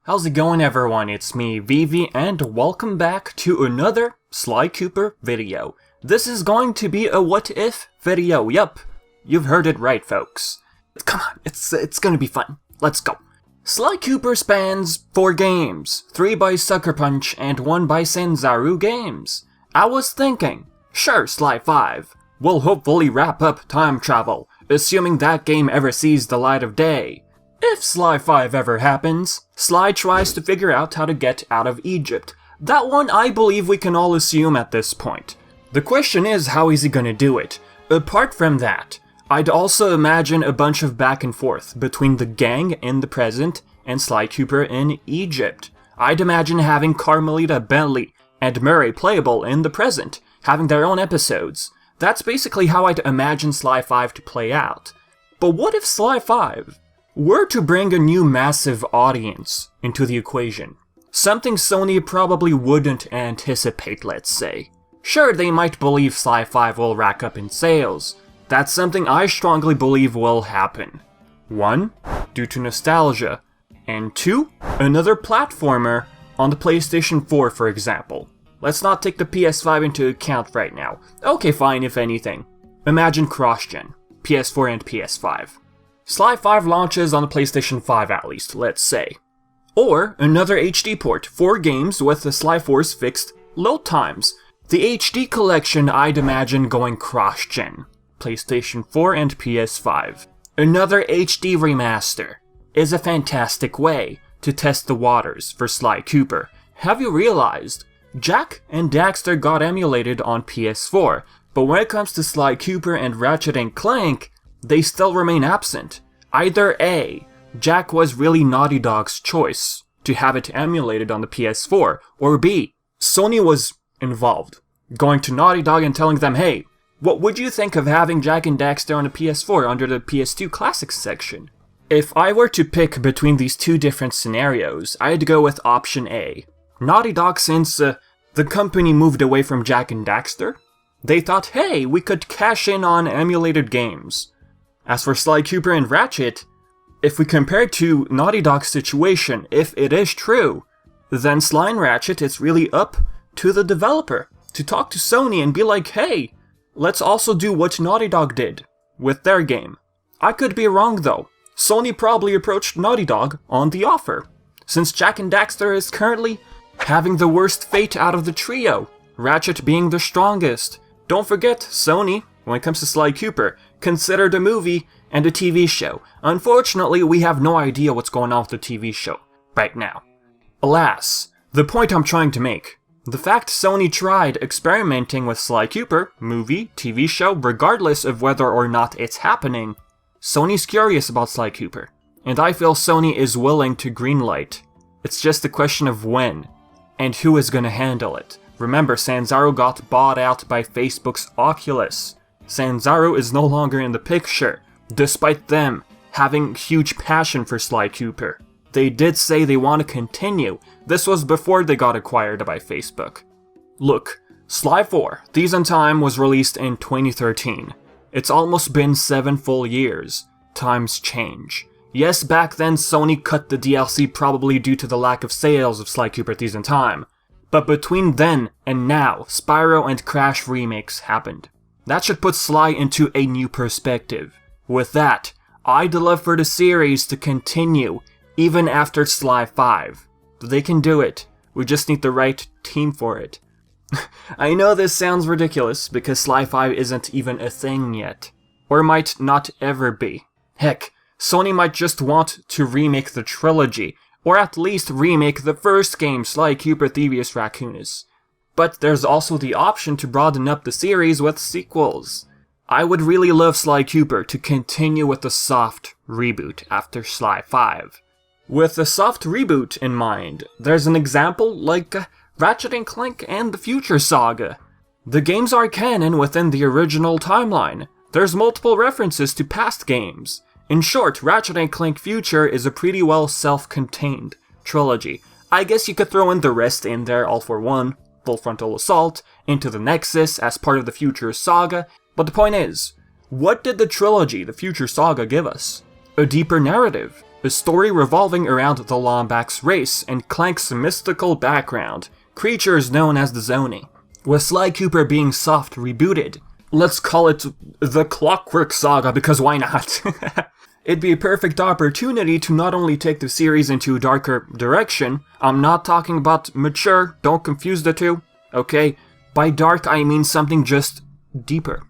How's it going, everyone? It's me, Vivi, and welcome back to another Sly Cooper video. This is going to be a what if video. Yup, you've heard it right, folks. Come on, it's gonna be fun. Let's go. Sly Cooper spans 4 games, 3 by Sucker Punch and 1 by Sanzaru Games. I was thinking, sure, Sly 5 will hopefully wrap up time travel, assuming that game ever sees the light of day. If Sly 5 ever happens, Sly tries to figure out how to get out of Egypt. That one I believe we can all assume at this point. The question is, how is he gonna do it? Apart from that, I'd also imagine a bunch of back and forth between the gang in the present and Sly Cooper in Egypt. I'd imagine having Carmelita, Bentley, and Murray playable in the present, having their own episodes. That's basically how I'd imagine Sly 5 to play out. But what if Sly 5 were to bring a new massive audience into the equation? Something Sony probably wouldn't anticipate, let's say. Sure, they might believe Sly 5 will rack up in sales. That's something I strongly believe will happen. 1, due to nostalgia, and 2, another platformer on the PlayStation 4, for example. Let's not take the PS5 into account right now. Okay, fine, if anything. Imagine cross-gen, PS4 and PS5. Sly 5 launches on the PlayStation 5 at least, let's say. Or another HD port, 4 games with the Sly 4's fixed load times. The HD collection I'd imagine going cross-gen, PlayStation 4 and PS5. Another HD remaster is a fantastic way to test the waters for Sly Cooper. Have you realized Jak and Daxter got emulated on PS4, but when it comes to Sly Cooper and Ratchet Clank, they still remain absent. Either A, Jak was really Naughty Dog's choice to have it emulated on the PS4, or B, Sony was involved, going to Naughty Dog and telling them, hey, what would you think of having Jak and Daxter on the PS4 under the PS2 Classics section? If I were to pick between these two different scenarios, I'd go with option A. Naughty Dog, since the company moved away from Jak and Daxter, they thought, hey, we could cash in on emulated games. As for Sly Cooper and Ratchet, if we compare to Naughty Dog's situation, if it is true, then Sly and Ratchet, it's really up to the developer to talk to Sony and be like, hey, let's also do what Naughty Dog did with their game. I could be wrong though. Sony probably approached Naughty Dog on the offer, since Jak and Daxter is currently having the worst fate out of the trio, Ratchet being the strongest. Don't forget, Sony, when it comes to Sly Cooper, considered a movie and a TV show. Unfortunately, we have no idea what's going on with the TV show right now. Alas, the point I'm trying to make, the fact Sony tried experimenting with Sly Cooper, movie, TV show, regardless of whether or not it's happening, Sony's curious about Sly Cooper, and I feel Sony is willing to greenlight. It's just a question of when, and who is gonna handle it. Remember, Sanzaru got bought out by Facebook's Oculus. Sanzaru is no longer in the picture, despite them having huge passion for Sly Cooper. They did say they want to continue. This was before they got acquired by Facebook. Look, Sly 4, Thieves in Time was released in 2013. It's almost been 7 full years. Times change. Yes, back then Sony cut the DLC probably due to the lack of sales of Sly Cooper Thieves in Time. But between then and now, Spyro and Crash remakes happened. That should put Sly into a new perspective. With that, I'd love for the series to continue even after Sly 5. They can do it. We just need the right team for it. I know this sounds ridiculous because Sly 5 isn't even a thing yet. Or might not ever be. Heck, Sony might just want to remake the trilogy, or at least remake the first game, Sly Cooper Thievius Raccoonus. But there's also the option to broaden up the series with sequels. I would really love Sly Cooper to continue with a soft reboot after Sly 5. With a soft reboot in mind, there's an example like Ratchet Clank and the Future saga. The games are canon within the original timeline. There's multiple references to past games. In short, Ratchet Clank Future is a pretty well self-contained trilogy. I guess you could throw in the rest in there all for one, Full Frontal Assault, Into the Nexus as part of the Future saga, but the point is, what did the trilogy, the Future saga, give us? A deeper narrative, A story revolving around the Lombax race and Clank's mystical background, creatures known as the Zoni. With Sly Cooper being soft rebooted, let's call it the Clockwork Saga because why not? It'd be a perfect opportunity to not only take the series into a darker direction, I'm not talking about mature, don't confuse the two, okay? By dark I mean something just deeper.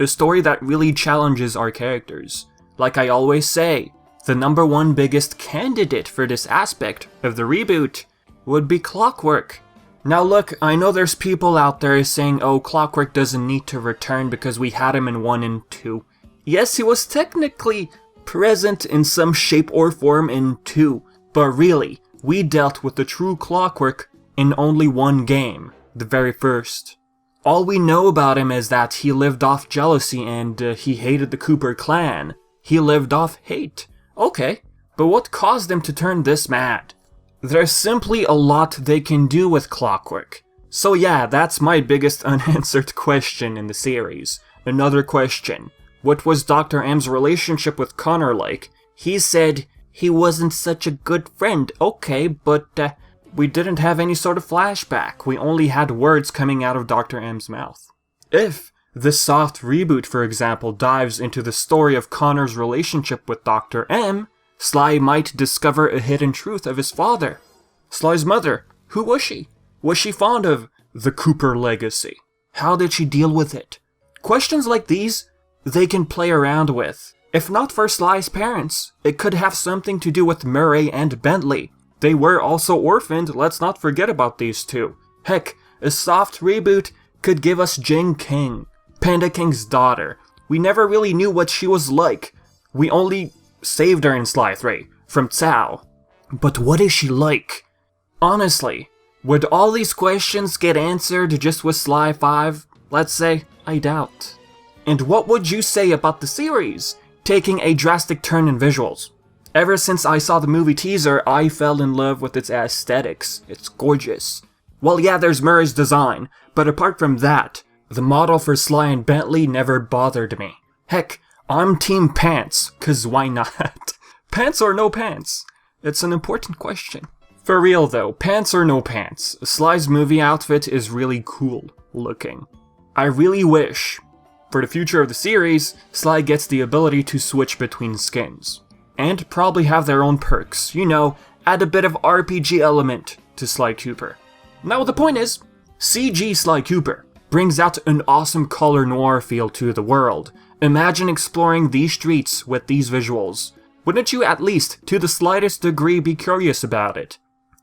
A story that really challenges our characters. Like I always say, the #1 biggest candidate for this aspect of the reboot would be Clockwork. Now look, I know there's people out there saying, oh, Clockwork doesn't need to return because we had him in 1 and 2. Yes, he was technically present in some shape or form in 2, but really, we dealt with the true Clockwork in only 1 game, the very first. All we know about him is that he lived off jealousy and he hated the Cooper clan. He lived off hate. Okay, but what caused him to turn this mad? There's simply a lot they can do with Clockwork. So yeah, that's my biggest unanswered question in the series. Another question. What was Dr. M's relationship with Connor like? He said he wasn't such a good friend. Okay, but we didn't have any sort of flashback. We only had words coming out of Dr. M's mouth. If the soft reboot, for example, dives into the story of Connor's relationship with Dr. M, Sly might discover a hidden truth of his father. Sly's mother, who was she? Was she fond of the Cooper legacy? How did she deal with it? Questions like these, they can play around with. If not for Sly's parents, it could have something to do with Murray and Bentley. They were also orphaned, let's not forget about these two. Heck, a soft reboot could give us Jing King, Panda King's daughter. We never really knew what she was like. We only saved her in Sly 3, from Cao. But what is she like? Honestly, would all these questions get answered just with Sly 5? Let's say, I doubt. And what would you say about the series taking a drastic turn in visuals? Ever since I saw the movie teaser, I fell in love with its aesthetics. It's gorgeous. Well, yeah, there's Murray's design, but apart from that, the model for Sly and Bentley never bothered me. Heck, I'm Team Pants, 'cause why not? Pants or no pants? It's an important question. For real though, pants or no pants, Sly's movie outfit is really cool looking. I really wish, for the future of the series, Sly gets the ability to switch between skins. And probably have their own perks, you know, add a bit of RPG element to Sly Cooper. Now the point is, CG Sly Cooper brings out an awesome color noir feel to the world. Imagine exploring these streets with these visuals. Wouldn't you at least, to the slightest degree, be curious about it?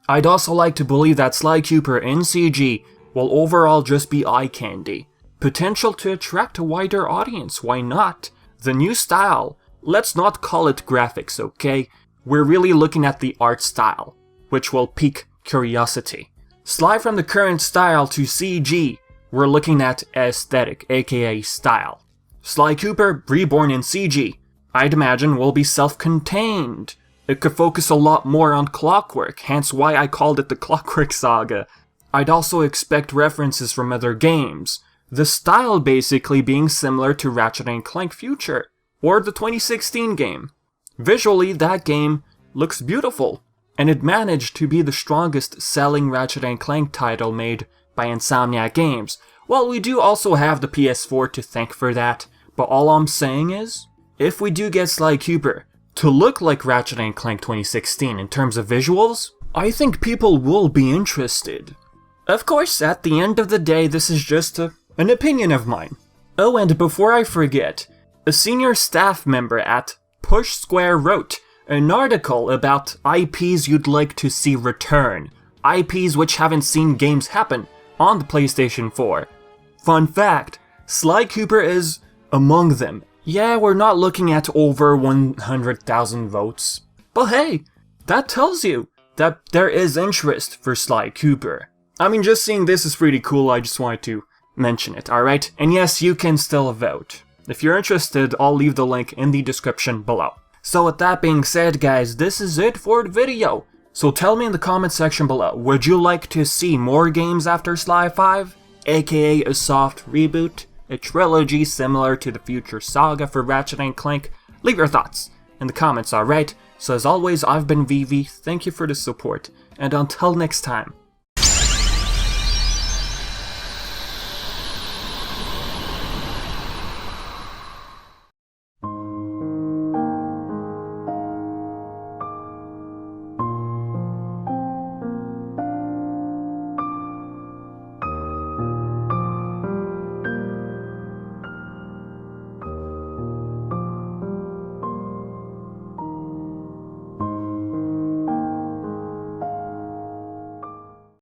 I'd also like to believe that Sly Cooper in CG will overall just be eye candy. Potential to attract a wider audience, why not? The new style, let's not call it graphics, okay? We're really looking at the art style, which will pique curiosity. Sly from the current style to CG, we're looking at aesthetic, aka style. Sly Cooper, reborn in CG, I'd imagine will be self-contained. It could focus a lot more on Clockwork, hence why I called it the Clockwork Saga. I'd also expect references from other games, the style basically being similar to Ratchet Clank Future, or the 2016 game. Visually, that game looks beautiful, and it managed to be the strongest selling Ratchet Clank title made by Insomniac Games. Well, we do also have the PS4 to thank for that, but all I'm saying is, if we do get Sly Cooper to look like Ratchet Clank 2016 in terms of visuals, I think people will be interested. Of course, at the end of the day, this is just an opinion of mine. Oh, and before I forget, a senior staff member at Push Square wrote an article about IPs you'd like to see return. IPs which haven't seen games happen on the PlayStation 4. Fun fact, Sly Cooper is among them. Yeah, we're not looking at over 100,000 votes. But hey, that tells you that there is interest for Sly Cooper. I mean, just seeing this is pretty cool, I just wanted to mention it, alright? And yes, you can still vote. If you're interested, I'll leave the link in the description below. So with that being said, guys, this is it for the video. So tell me in the comment section below, would you like to see more games after Sly 5? AKA a soft reboot? A trilogy similar to the Future Saga for Ratchet & Clank? Leave your thoughts in the comments, alright? So as always, I've been Vivi, thank you for the support, and until next time,